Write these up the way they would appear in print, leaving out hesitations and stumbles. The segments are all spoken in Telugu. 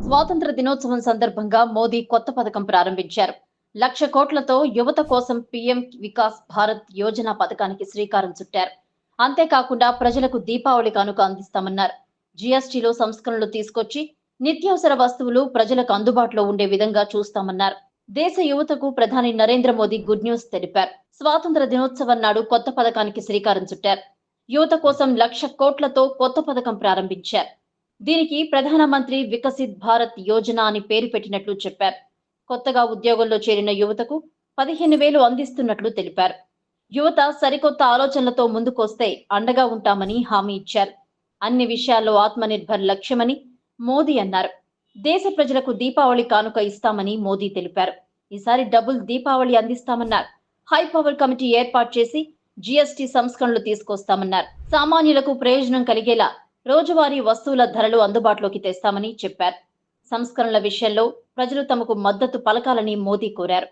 స్వాతంత్ర దినోత్సవం సందర్భంగా మోదీ కొత్త పథకం ప్రారంభించారు. 1,00,000 కోట్లతో యువత కోసం పీఎం వికాస్ భారత్ యోజన పథకానికి శ్రీకారం చుట్టారు. అంతేకాకుండా ప్రజలకు దీపావళి కానుక అందిస్తామన్నారు. జీఎస్టీలో సంస్కరణలు తీసుకొచ్చి నిత్యావసర వస్తువులు ప్రజలకు అందుబాటులో ఉండే విధంగా చూస్తామన్నారు. దేశ యువతకు ప్రధాని నరేంద్ర మోదీ గుడ్ న్యూస్ తెలిపారు. స్వాతంత్ర దినోత్సవం నాడు కొత్త పథకానికి శ్రీకారం చుట్టారు. యువత కోసం 1,00,000 కోట్లతో కొత్త పథకం ప్రారంభించారు. దీనికి ప్రధానమంత్రి వికసిత్ భారత్ యోజన అని పేరు పెట్టినట్లు చెప్పారు. కొత్తగా ఉద్యోగంలో చేరిన యువతకు 15,000 అందిస్తున్నట్లు తెలిపారు. యువత సరికొత్త ఆలోచనలతో ముందుకొస్తే అండగా ఉంటామని హామీ ఇచ్చారు. అన్ని విషయాల్లో ఆత్మనిర్భర్ లక్ష్యమని మోదీ అన్నారు. దేశ ప్రజలకు దీపావళి కానుక ఇస్తామని మోదీ తెలిపారు. ఈసారి డబుల్ దీపావళి అందిస్తామన్నారు. హై పవర్ కమిటీ ఏర్పాటు చేసి జీఎస్టీ సంస్కరణలు తీసుకొస్తామన్నారు. సామాన్యులకు ప్రయోజనం కలిగేలా రోజువారీ వస్తువుల ధరలు అందుబాటులోకి తెస్తామని చెప్పారు. సంస్కరణల విషయంలో ప్రజలు తమకు మద్దతు పలకాలని మోదీ కోరారు.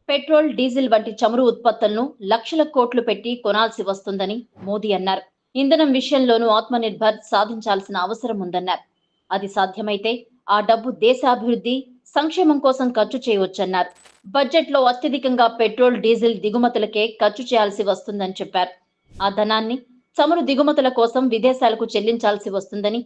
పెట్రోల్, డీజిల్ వంటి చమురు ఉత్పత్తులను లక్షల కోట్లు పెట్టి కొనాల్సి వస్తుందని మోదీ అన్నారు. ఇంధనం విషయంలోనూ ఆత్మనిర్భర్ సాధించాల్సిన అవసరం ఉందన్నారు. అది సాధ్యమైతే ఆ డబ్బు దేశాభివృద్ధి, సంక్షేమం కోసం ఖర్చు చేయవచ్చన్నారు. బడ్జెట్లో అత్యధికంగా పెట్రోల్, డీజిల్ దిగుమతులకే ఖర్చు చేయాల్సి వస్తుందని చెప్పారు. ఆ ధనాన్ని చమురు దిగుమతుల కోసం విదేశాలకు చెల్లించాల్సి వస్తుందని,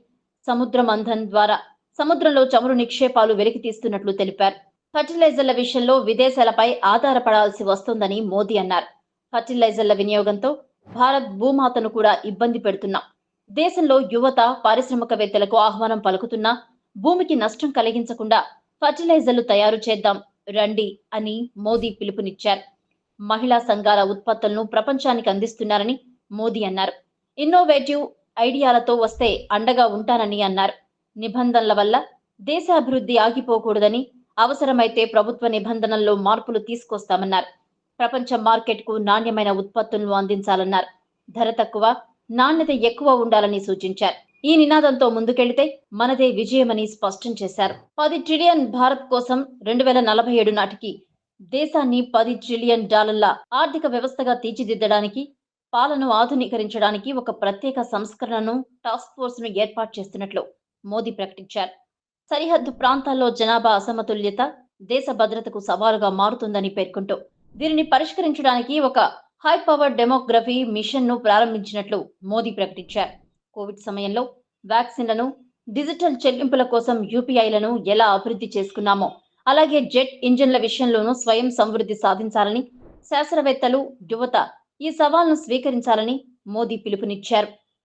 సముద్ర మంథన్ ద్వారా సముద్రంలో చమురు నిక్షేపాలు వెలికి తీస్తున్నట్లు తెలిపారు. ఫర్టిలైజర్ల విషయంలో విదేశాలపై ఆధారపడాల్సి వస్తుందని మోదీ అన్నారు. ఫర్టిలైజర్ల వినియోగంతో భారత్ భూమాతను కూడా ఇబ్బంది పెడుతున్నాం. దేశంలో యువత, పారిశ్రామికవేత్తలకు ఆహ్వానం పలుకుతున్నా భూమికి నష్టం కలిగించకుండా ఫర్టిలైజర్లు తయారు చేద్దాం రండి అని మోదీ పిలుపునిచ్చారు. మహిళా సంఘాల ఉత్పత్తులను ప్రపంచానికి అందిస్తున్నారని మోదీ అన్నారు. ఇన్నోవేటివ్ ఐడియాలతో వస్తే అండగా ఉంటానని అన్నారు. నిబంధనల వల్ల దేశాభివృద్ధి ఆగిపోకూడదని, అవసరమైతే ప్రభుత్వ నిబంధనల్లో మార్పులు తీసుకొస్తామన్నారు. ప్రపంచ మార్కెట్కు నాణ్యమైన ఉత్పత్తులను అందించాలన్నారు. ధర తక్కువ, నాణ్యత ఎక్కువ ఉండాలని సూచించారు. ఈ నినాదంతో ముందుకెళ్తే మనదే విజయమని స్పష్టం చేశారు. 10 ట్రిలియన్ భారత్ కోసం 2047 నాటికి దేశాన్ని $10 ట్రిలియన్ ఆర్థిక వ్యవస్థగా తీర్చిదిద్దడానికి, పాలనను ఆధునీకరించడానికి ఒక ప్రత్యేక సంస్కరణను, టాస్క్ ఫోర్స్ ను ఏర్పాటు చేస్తున్నట్లు మోదీ ప్రకటించారు. సరిహద్దు ప్రాంతాల్లో జనాభా అసమతుల్యత దేశ భద్రతకు సవాలుగా మారుతుందని పేర్కొంటూ దీనిని పరిష్కరించడానికి ఒక హై పవర్ డెమోగ్రఫీ మిషన్ ను ప్రారంభించినట్లు మోదీ ప్రకటించారు. కోవిడ్ సమయంలో వ్యాక్సిన్లను, డిజిటల్ చెల్లింపుల కోసం యూపీఐలను ఎలా అభివృద్ధి చేసుకున్నామో అలాగే జెట్ ఇంజిన్ల విషయంలోనూ స్వయం సమృద్ధి సాధించాలని, శాస్త్రవేత్తలు, యువత ఈ సవాల్ను స్వీకరించాలని మోదీ పిలుపునిచ్చారు.